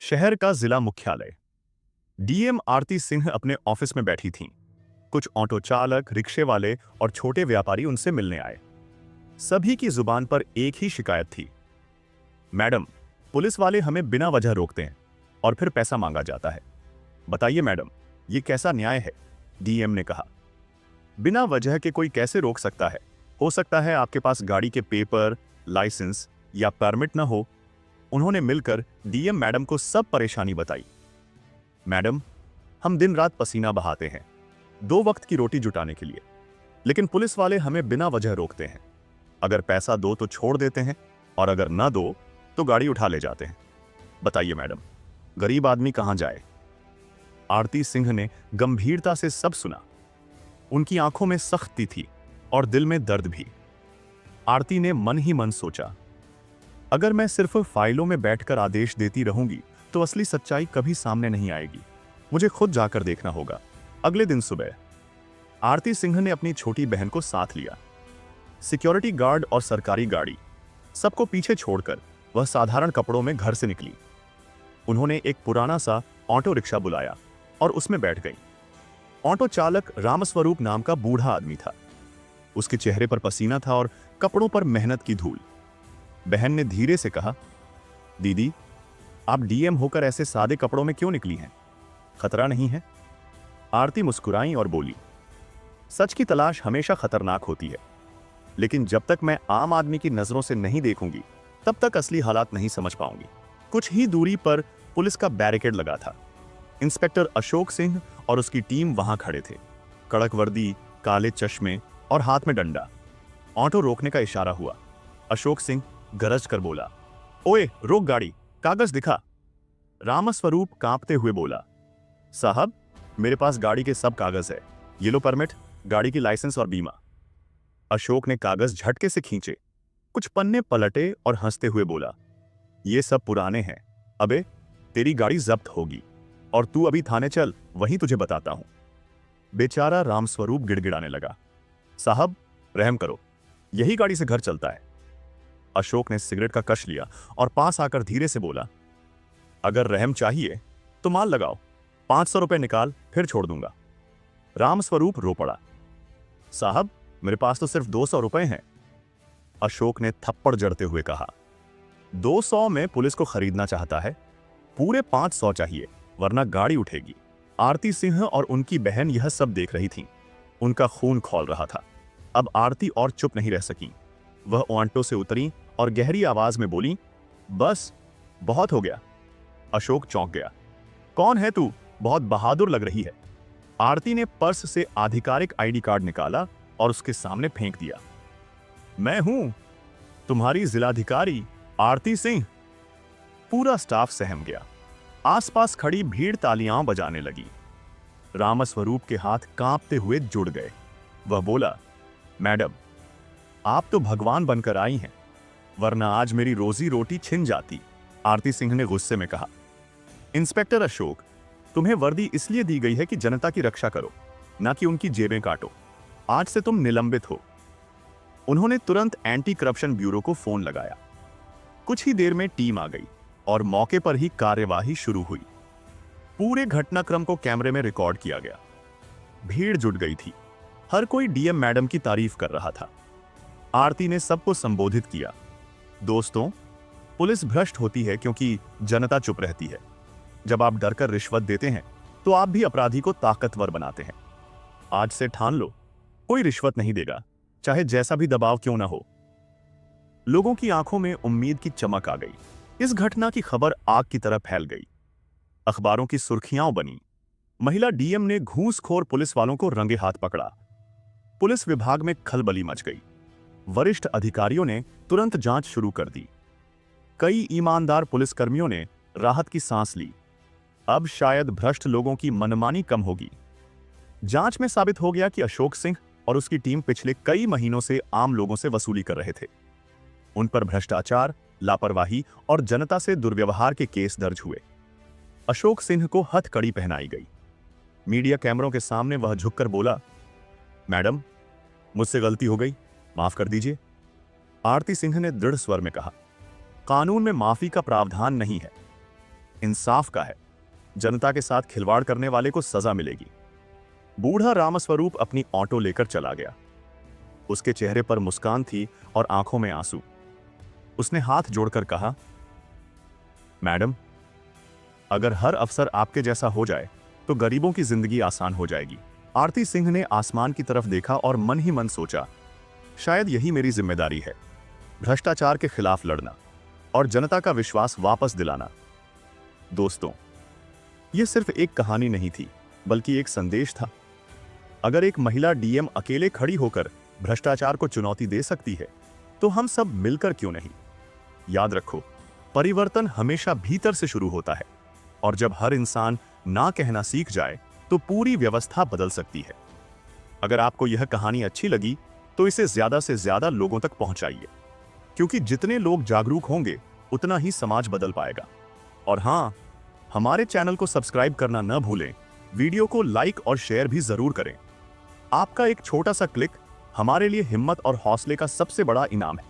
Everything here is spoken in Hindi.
शहर का जिला मुख्यालय। डीएम आरती सिंह अपने ऑफिस में बैठी थीं। कुछ ऑटो चालक, रिक्शे वाले और छोटे व्यापारी उनसे मिलने आए। सभी की जुबान पर एक ही शिकायत थी। मैडम, पुलिस वाले हमें बिना वजह रोकते हैं और फिर पैसा मांगा जाता है। बताइए मैडम, ये कैसा न्याय है? डीएम ने कहा। बिना वजह के कोई कैसे रोक सकता है? हो सकता है आपके पास गाड़ी के पेपर, लाइसेंस या परमिट न हो। उन्होंने मिलकर डीएम मैडम को सब परेशानी बताई। मैडम, हम दिन रात पसीना बहाते हैं 2 वक्त की रोटी जुटाने के लिए, लेकिन पुलिस वाले हमें बिना वजह रोकते हैं। अगर पैसा दो तो छोड़ देते हैं और अगर ना दो तो गाड़ी उठा ले जाते हैं। बताइए मैडम, गरीब आदमी कहां जाए? आरती सिंह ने गंभीरता से सब सुना। उनकी आंखों में सख्ती थी और दिल में दर्द भी। आरती ने मन ही मन सोचा, अगर मैं सिर्फ फाइलों में बैठकर आदेश देती रहूंगी तो असली सच्चाई कभी सामने नहीं आएगी। मुझे खुद जाकर देखना होगा। अगले दिन सुबह आरती सिंह ने अपनी छोटी बहन को साथ लिया। सिक्योरिटी गार्ड और सरकारी गाड़ी सबको पीछे छोड़कर वह साधारण कपड़ों में घर से निकली। उन्होंने एक पुराना सा ऑटो रिक्शा बुलाया और उसमें बैठ गई। ऑटो चालक रामस्वरूप नाम का बूढ़ा आदमी था। उसके चेहरे पर पसीना था और कपड़ों पर मेहनत की धूल। बहन ने धीरे से कहा, दीदी, आप डीएम होकर ऐसे सादे कपड़ों में क्यों निकली हैं? खतरा नहीं है? आरती मुस्कुराई और बोली, सच की तलाश हमेशा खतरनाक होती है, लेकिन जब तक मैं आम आदमी की नजरों से नहीं देखूंगी तब तक असली हालात नहीं समझ पाऊंगी। कुछ ही दूरी पर पुलिस का बैरिकेड लगा था। इंस्पेक्टर अशोक सिंह और उसकी टीम वहां खड़े थे। कड़क वर्दी, काले चश्मे और हाथ में डंडा। ऑटो रोकने का इशारा हुआ। अशोक सिंह गरज कर बोला, ओए रोक गाड़ी, कागज दिखा। रामस्वरूप कांपते हुए बोला, साहब, मेरे पास गाड़ी के सब कागज है। ये लो परमिट, गाड़ी की लाइसेंस और बीमा। अशोक ने कागज झटके से खींचे, कुछ पन्ने पलटे और हंसते हुए बोला, ये सब पुराने हैं। अबे, तेरी गाड़ी जब्त होगी और तू अभी थाने चल, वहीं तुझे बताता हूं। बेचारा रामस्वरूप गिड़गिड़ाने लगा, साहब रहम करो, यही गाड़ी से घर चलता है। अशोक ने सिगरेट का कश लिया और पास आकर धीरे से बोला, अगर रहम चाहिए तो माल लगाओ, 500 रुपए निकाल, फिर छोड़ दूंगा। रामस्वरूप रो पड़ा, साहब मेरे पास तो सिर्फ 200 रुपए हैं। अशोक ने थप्पड़ जड़ते हुए कहा, 200 में पुलिस को खरीदना चाहता है? पूरे 500 चाहिए, वरना गाड़ी उठेगी। आरती सिंह और उनकी बहन यह सब देख रही थीं। उनका खून खौल रहा था। अब आरती और चुप नहीं रह सकी। वह ऑटो से उतरी और गहरी आवाज में बोली, बस बहुत हो गया। अशोक चौंक गया, कौन है तू? बहुत बहादुर लग रही है। आरती ने पर्स से आधिकारिक आईडी कार्ड निकाला और उसके सामने फेंक दिया। मैं हूं तुम्हारी जिलाधिकारी आरती सिंह। पूरा स्टाफ सहम गया। आसपास खड़ी भीड़ तालियां बजाने लगी। रामस्वरूप के हाथ कांपते हुए जुड़ गए। वह बोला, मैडम, आप तो भगवान बनकर आई हैं, वरना आज मेरी रोजी रोटी छिन जाती। आरती सिंह ने गुस्से में कहा, इंस्पेक्टर अशोक, तुम्हें वर्दी इसलिए दी गई है कि जनता की रक्षा करो, ना कि उनकी जेबें काटो। आज से तुम निलंबित हो। उन्होंने तुरंत एंटी करप्शन ब्यूरो को फोन लगाया। कुछ ही देर में टीम आ गई और मौके पर ही कार्यवाही शुरू हुई। पूरे घटनाक्रम को कैमरे में रिकॉर्ड किया गया। भीड़ जुट गई थी। हर कोई डीएम मैडम की तारीफ कर रहा था। आरती ने सबको संबोधित किया, दोस्तों, पुलिस भ्रष्ट होती है क्योंकि जनता चुप रहती है। जब आप डरकर रिश्वत देते हैं तो आप भी अपराधी को ताकतवर बनाते हैं। आज से ठान लो, कोई रिश्वत नहीं देगा, चाहे जैसा भी दबाव क्यों ना हो। लोगों की आंखों में उम्मीद की चमक आ गई। इस घटना की खबर आग की तरह फैल गई। अखबारों की सुर्खियां बनी। महिला डीएम ने घूसखोर पुलिस वालों को रंगे हाथ पकड़ा। पुलिस विभाग में खलबली मच गई। वरिष्ठ अधिकारियों ने तुरंत जांच शुरू कर दी। कई ईमानदार पुलिसकर्मियों ने राहत की सांस ली। अब शायद भ्रष्ट लोगों की मनमानी कम होगी। जांच में साबित हो गया कि अशोक सिंह और उसकी टीम पिछले कई महीनों से आम लोगों से वसूली कर रहे थे। उन पर भ्रष्टाचार, लापरवाही और जनता से दुर्व्यवहार के केस दर्ज हुए। अशोक सिंह को हथकड़ी पहनाई गई। मीडिया कैमरों के सामने वह झुककर बोला, मैडम, मुझसे गलती हो गई, माफ कर दीजिए। आरती सिंह ने दृढ़ स्वर में कहा, कानून में माफी का प्रावधान नहीं है। इंसाफ का है। जनता के साथ खिलवाड़ करने वाले को सजा मिलेगी। बूढ़ा रामस्वरूप अपनी ऑटो लेकर चला गया। उसके चेहरे पर मुस्कान थी और आंखों में आंसू। उसने हाथ जोड़कर कहा, मैडम, अगर हर अफसर आपके जैसा हो जाए तो गरीबों की जिंदगी आसान हो जाएगी। आरती सिंह ने आसमान की तरफ देखा और मन ही मन सोचा, शायद यही मेरी जिम्मेदारी है, भ्रष्टाचार के खिलाफ लड़ना और जनता का विश्वास वापस दिलाना। दोस्तों, यह सिर्फ एक कहानी नहीं थी, बल्कि एक संदेश था। अगर एक महिला डीएम अकेले खड़ी होकर भ्रष्टाचार को चुनौती दे सकती है, तो हम सब मिलकर क्यों नहीं? याद रखो, परिवर्तन हमेशा भीतर से शुरू होता है, और जब हर इंसान ना कहना सीख जाए तो पूरी व्यवस्था बदल सकती है। अगर आपको यह कहानी अच्छी लगी तो इसे ज्यादा से ज्यादा लोगों तक पहुंचाइए, क्योंकि जितने लोग जागरूक होंगे उतना ही समाज बदल पाएगा। और हां, हमारे चैनल को सब्सक्राइब करना न भूलें, वीडियो को लाइक और शेयर भी जरूर करें। आपका एक छोटा सा क्लिक हमारे लिए हिम्मत और हौसले का सबसे बड़ा इनाम है।